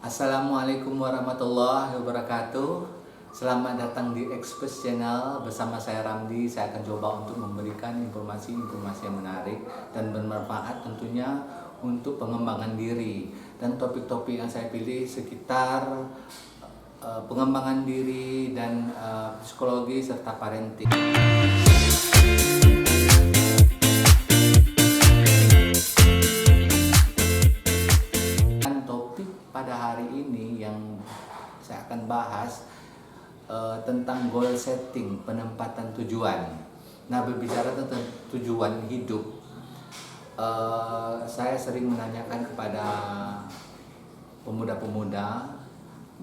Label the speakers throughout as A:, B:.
A: Assalamualaikum warahmatullahi wabarakatuh. Selamat datang di Express Channel bersama saya Ramdi. Saya akan coba untuk memberikan informasi-informasi yang menarik dan bermanfaat tentunya untuk pengembangan diri. Dan topik-topik yang saya pilih sekitar pengembangan diri dan psikologi serta parenting. Pada hari ini yang saya akan bahas tentang goal setting, penempatan tujuan. Nah, berbicara tentang tujuan hidup, saya sering menanyakan kepada pemuda-pemuda,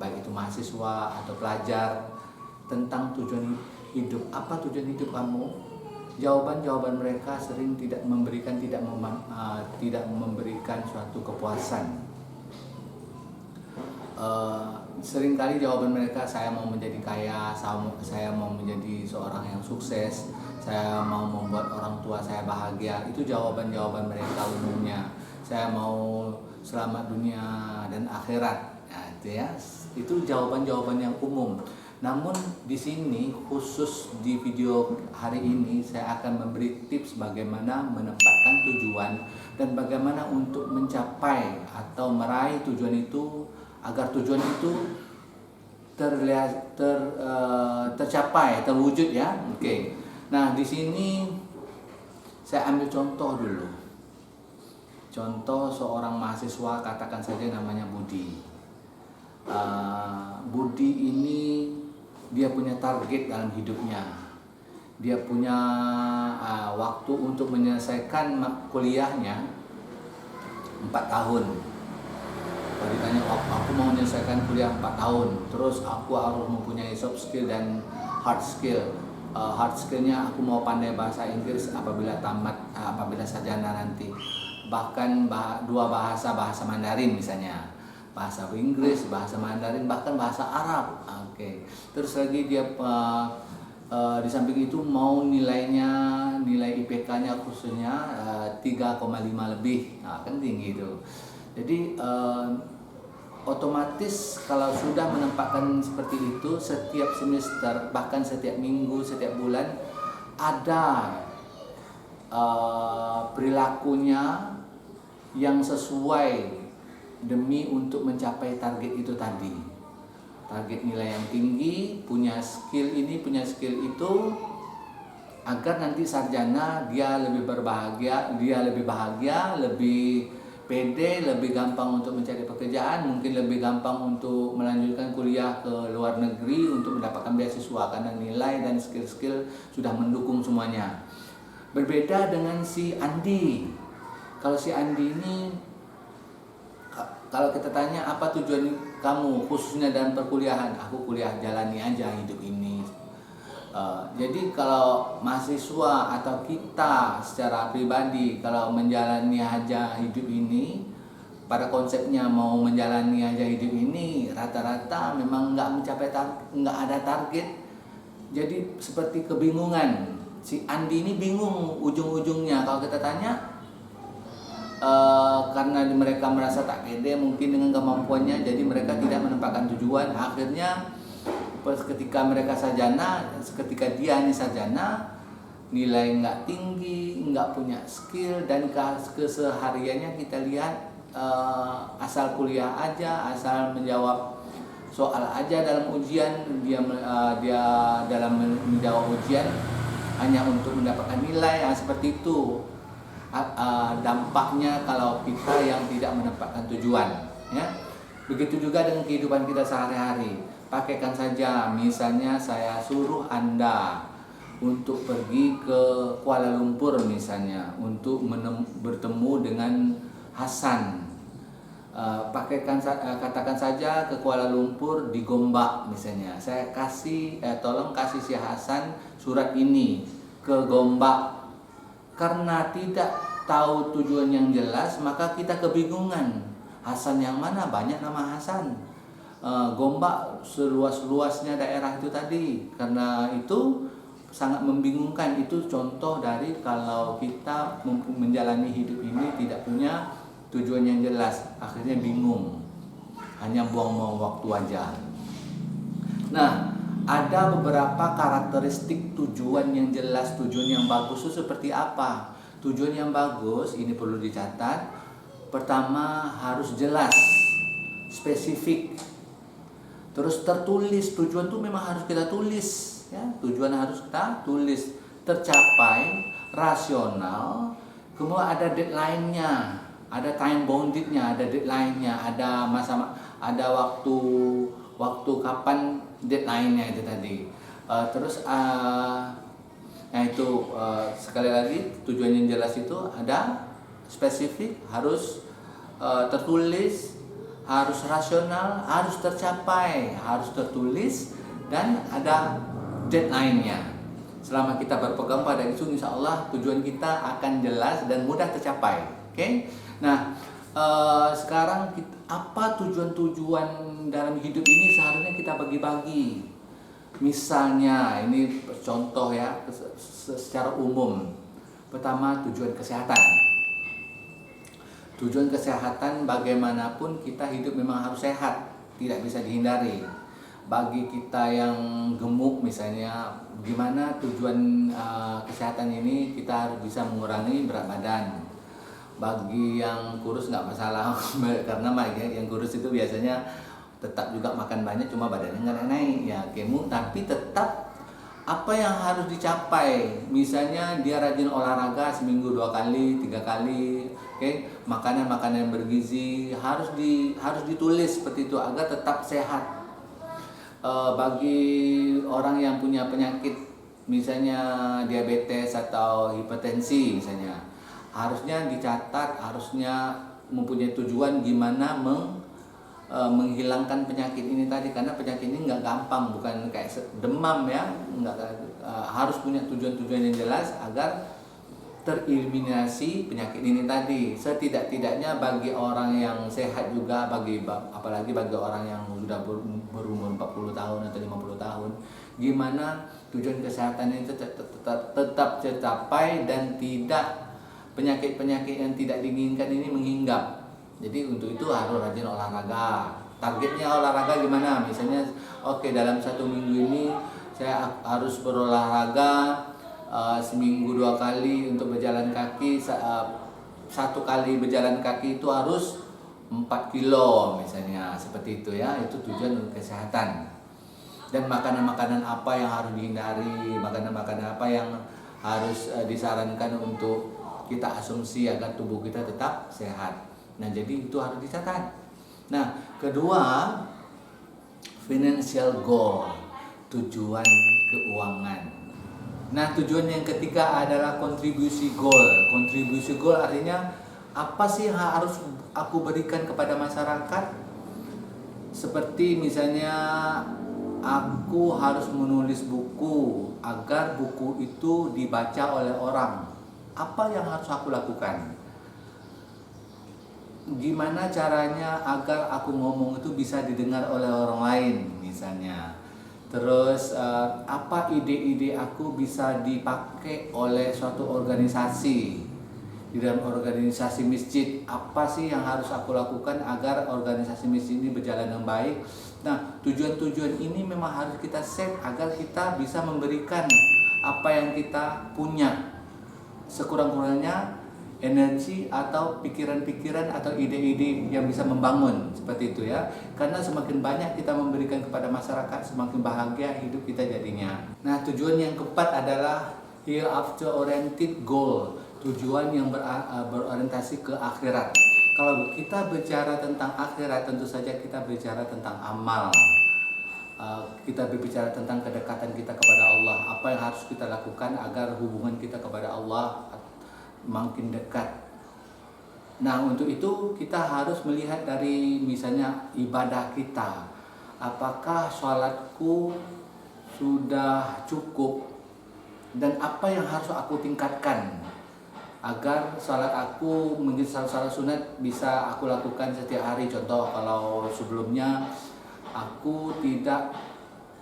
A: baik itu mahasiswa atau pelajar, tentang tujuan hidup. Apa tujuan hidup kamu? Jawaban-jawaban mereka sering tidak memberikan suatu kepuasan. Seringkali jawaban mereka, saya mau menjadi kaya, saya mau menjadi seorang yang sukses, saya mau membuat orang tua saya bahagia. Itu jawaban-jawaban mereka umumnya. Saya mau selamat dunia dan akhirat. Nah, itu jawaban-jawaban yang umum. Namun di sini, khusus di video hari ini, saya akan memberi tips bagaimana menempatkan tujuan dan bagaimana untuk mencapai atau meraih tujuan itu, agar tujuan itu tercapai, terwujud ya. Oke. Nah, di sini saya ambil contoh dulu. Contoh seorang mahasiswa, katakan saja namanya Budi. Budi ini dia punya target dalam hidupnya. Dia punya waktu untuk menyelesaikan kuliahnya 4 tahun. Kalau ditanya, aku mau menyelesaikan kuliah 4 tahun, terus aku harus mempunyai soft skill dan hard skill. Hard skillnya aku mau pandai bahasa Inggris apabila sarjana nanti. Bahkan dua bahasa Mandarin misalnya, bahasa Inggris, bahasa Mandarin, bahkan bahasa Arab. Oke. Terus lagi dia di samping itu mau nilai IPK-nya khususnya 3,5 lebih, kan tinggi itu. Jadi otomatis kalau sudah menempatkan seperti itu, setiap semester, bahkan setiap minggu, setiap bulan ada perilakunya yang sesuai demi untuk mencapai target itu tadi. Target nilai yang tinggi, punya skill ini, punya skill itu, agar nanti sarjana dia lebih bahagia, lebih pede, lebih gampang untuk mencari pekerjaan, mungkin lebih gampang untuk melanjutkan kuliah ke luar negeri untuk mendapatkan beasiswa karena nilai dan skill-skill sudah mendukung semuanya. Berbeda dengan si Andi. Kalau si Andi ini, kalau kita tanya apa tujuan kamu khususnya dalam perkuliahan, aku kuliah jalani aja hidup ini. Jadi kalau mahasiswa atau kita secara pribadi kalau menjalani aja hidup ini, pada konsepnya mau menjalani aja hidup ini, rata-rata memang nggak ada target. Jadi seperti kebingungan. Si Andi ini bingung ujung-ujungnya. Kalau kita tanya, karena mereka merasa tak pede mungkin dengan kemampuannya, jadi mereka tidak menempatkan tujuan. Akhirnya ketika dia ini sarjana, nilai nggak tinggi, nggak punya skill, dan kesehariannya kita lihat asal kuliah aja, asal menjawab soal aja dalam ujian. Dia dalam menjawab ujian hanya untuk mendapatkan nilai seperti itu. Dampaknya kalau kita yang tidak menempatkan tujuan, ya. Begitu juga dengan kehidupan kita sehari-hari. Pakaikan saja, misalnya saya suruh Anda untuk pergi ke Kuala Lumpur misalnya, untuk bertemu dengan Hasan. Katakan saja ke Kuala Lumpur di Gombak misalnya. Saya tolong kasih si Hasan surat ini ke Gombak. Karena tidak tahu tujuan yang jelas, maka kita kebingungan. Hasan yang mana? Banyak nama Hasan. Gombak seluas-luasnya daerah itu tadi. Karena itu sangat membingungkan. Itu contoh dari kalau kita menjalani hidup ini tidak punya tujuan yang jelas, akhirnya bingung. hanya buang-buang waktu aja. Nah, ada beberapa karakteristik tujuan yang jelas, tujuan yang bagus itu seperti apa? Tujuan yang bagus ini perlu dicatat. Pertama, harus jelas, spesifik. Terus tertulis, tujuan itu memang harus kita tulis, ya. Tujuan harus kita tulis, tercapai, rasional, kemudian ada deadline-nya, ada time bounded-nya, ada deadline-nya, ada ada waktu kapan deadline-nya itu tadi. Sekali lagi tujuan yang jelas itu ada spesifik, harus tertulis, harus rasional, harus tercapai, harus tertulis, dan ada deadline-nya. Selama kita berpegang pada itu, insya Allah tujuan kita akan jelas dan mudah tercapai. Oke? Nah, sekarang apa tujuan-tujuan dalam hidup ini seharusnya kita bagi-bagi. Misalnya, ini contoh ya, secara umum. Pertama, tujuan kesehatan. Tujuan kesehatan, bagaimanapun kita hidup memang harus sehat, tidak bisa dihindari. Bagi kita yang gemuk misalnya, gimana tujuan kesehatan ini, kita harus bisa mengurangi berat badan. Bagi yang kurus nggak masalah, karena yang kurus itu biasanya tetap juga makan banyak, cuma badannya nggak naik ya, tapi tetap apa yang harus dicapai. Misalnya dia rajin olahraga seminggu 2 kali, 3 kali, makanan-makanan yang bergizi harus ditulis seperti itu agar tetap sehat. Bagi orang yang punya penyakit misalnya diabetes atau hipertensi misalnya, harusnya dicatat, harusnya mempunyai tujuan gimana menghilangkan penyakit ini tadi, karena penyakit ini nggak gampang, bukan kayak demam ya, harus punya tujuan-tujuan yang jelas agar tereliminasi penyakit ini tadi. Setidak-tidaknya bagi orang yang sehat juga, apalagi bagi orang yang sudah berumur 40 tahun atau 50 tahun, gimana tujuan kesehatan itu tetap tercapai dan tidak penyakit-penyakit yang tidak diinginkan ini menghinggap. Jadi untuk itu harus rajin olahraga. Targetnya olahraga gimana? Misalnya, dalam 1 minggu ini saya harus berolahraga seminggu 2 kali untuk berjalan kaki. 1 kali berjalan kaki itu harus 4 kilo misalnya, seperti itu ya. Itu tujuan untuk kesehatan. Dan makanan-makanan apa yang harus dihindari, makanan-makanan apa yang harus disarankan untuk kita asumsi agar tubuh kita tetap sehat. Nah, jadi itu harus dicatat. Nah, kedua, financial goal, tujuan keuangan. Nah, tujuan yang ketiga adalah contribution goal. Contribution goal artinya apa sih yang harus aku berikan kepada masyarakat? Seperti misalnya aku harus menulis buku agar buku itu dibaca oleh orang. Apa yang harus aku lakukan? Gimana caranya agar aku ngomong itu bisa didengar oleh orang lain misalnya. Terus apa ide-ide aku bisa dipakai oleh suatu organisasi. Di dalam organisasi masjid, apa sih yang harus aku lakukan agar organisasi masjid ini berjalan dengan baik. Nah, tujuan-tujuan ini memang harus kita set agar kita bisa memberikan apa yang kita punya, sekurang-kurangnya energi atau pikiran-pikiran atau ide-ide yang bisa membangun, seperti itu ya. Karena semakin banyak kita memberikan kepada masyarakat, semakin bahagia hidup kita jadinya. Nah, tujuan yang keempat adalah hereafter oriented goal, tujuan yang berorientasi ke akhirat. Kalau kita bicara tentang akhirat, tentu saja kita bicara tentang amal. Kita berbicara tentang kedekatan kita kepada Allah. Apa yang harus kita lakukan agar hubungan kita kepada Allah makin dekat. Nah, untuk itu kita harus melihat dari misalnya ibadah kita. Apakah sholatku sudah cukup? Dan apa yang harus aku tingkatkan agar sholat aku menjadi sholat sunat bisa aku lakukan setiap hari. Contoh, kalau sebelumnya aku tidak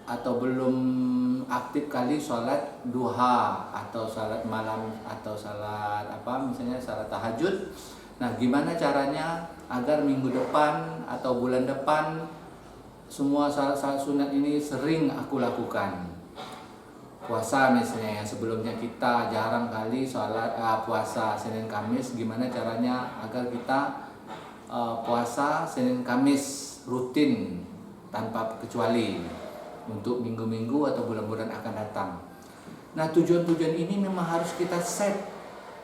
A: atau belum aktif kali sholat duha atau sholat malam atau sholat misalnya sholat tahajud. Nah, gimana caranya agar minggu depan atau bulan depan semua salat sunat ini sering aku lakukan. Puasa misalnya, yang sebelumnya kita jarang kali puasa Senin Kamis, gimana caranya agar kita puasa Senin Kamis rutin tanpa kecuali untuk minggu-minggu atau bulan-bulan akan datang. Nah, tujuan-tujuan ini memang harus kita set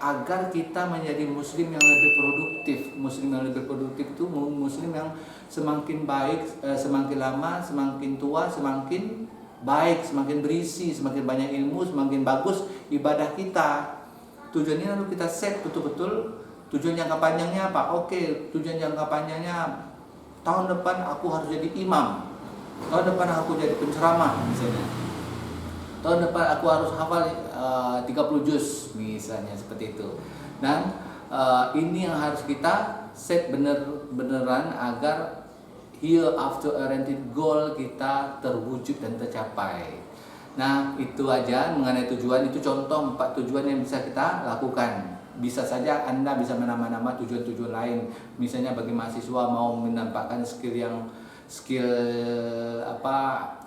A: agar kita menjadi muslim yang lebih produktif. Muslim yang lebih produktif itu muslim yang semakin baik, semakin lama, semakin tua, semakin baik, semakin berisi, semakin banyak ilmu, semakin bagus ibadah kita. Tujuannya lalu kita set betul-betul. Tujuan jangka panjangnya apa? Oke, tujuan jangka panjangnya tahun depan aku harus jadi imam. Tahun depan aku jadi penceramah misalnya. Tahun depan aku harus hafal 30 juz misalnya, seperti itu. Dan ini yang harus kita set beneran agar hereafter oriented goal kita terwujud dan tercapai. Nah, itu aja mengenai tujuan. Itu contoh 4 tujuan yang bisa kita lakukan. Bisa saja Anda bisa menambah-nambah tujuan-tujuan lain. Misalnya bagi mahasiswa mau menampakkan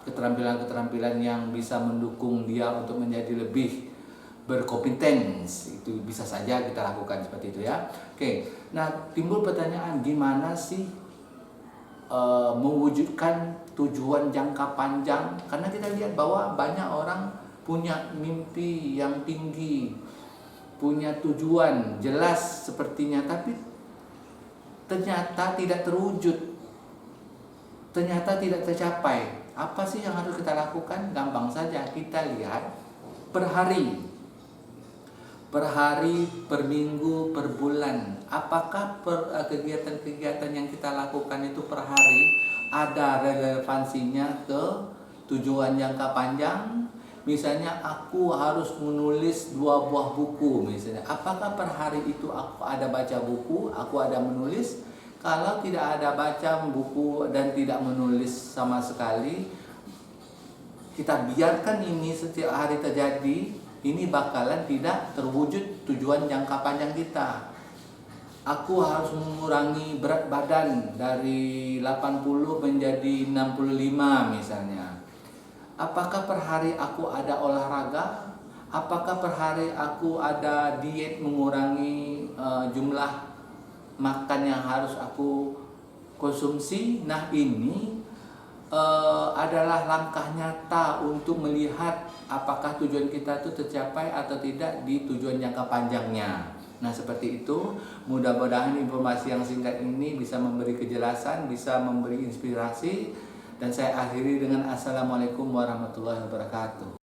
A: keterampilan-keterampilan yang bisa mendukung dia untuk menjadi lebih berkompetens, itu bisa saja kita lakukan seperti itu ya. Oke. Nah, timbul pertanyaan, gimana sih mewujudkan tujuan jangka panjang? Karena kita lihat bahwa banyak orang punya mimpi yang tinggi, punya tujuan jelas sepertinya, tapi ternyata tidak terwujud, ternyata tidak tercapai. Apa sih yang harus kita lakukan? Gampang saja, kita lihat per hari, per minggu, per bulan. Apakah kegiatan-kegiatan yang kita lakukan itu per hari ada relevansinya ke tujuan jangka panjang? Misalnya aku harus menulis 2 buah buku misalnya. Apakah per hari itu aku ada baca buku, aku ada menulis? Kalau tidak ada baca buku dan tidak menulis sama sekali, kita biarkan ini setiap hari terjadi, ini bakalan tidak terwujud tujuan jangka panjang kita. Aku harus mengurangi berat badan dari 80 menjadi 65 misalnya. Apakah per hari aku ada olahraga? Apakah per hari aku ada diet mengurangi jumlah makan yang harus aku konsumsi? Nah, ini adalah langkah nyata untuk melihat apakah tujuan kita itu tercapai atau tidak di tujuan jangka panjangnya. Nah, seperti itu. Mudah-mudahan informasi yang singkat ini bisa memberi kejelasan, bisa memberi inspirasi. Dan saya akhiri dengan Assalamualaikum warahmatullahi wabarakatuh.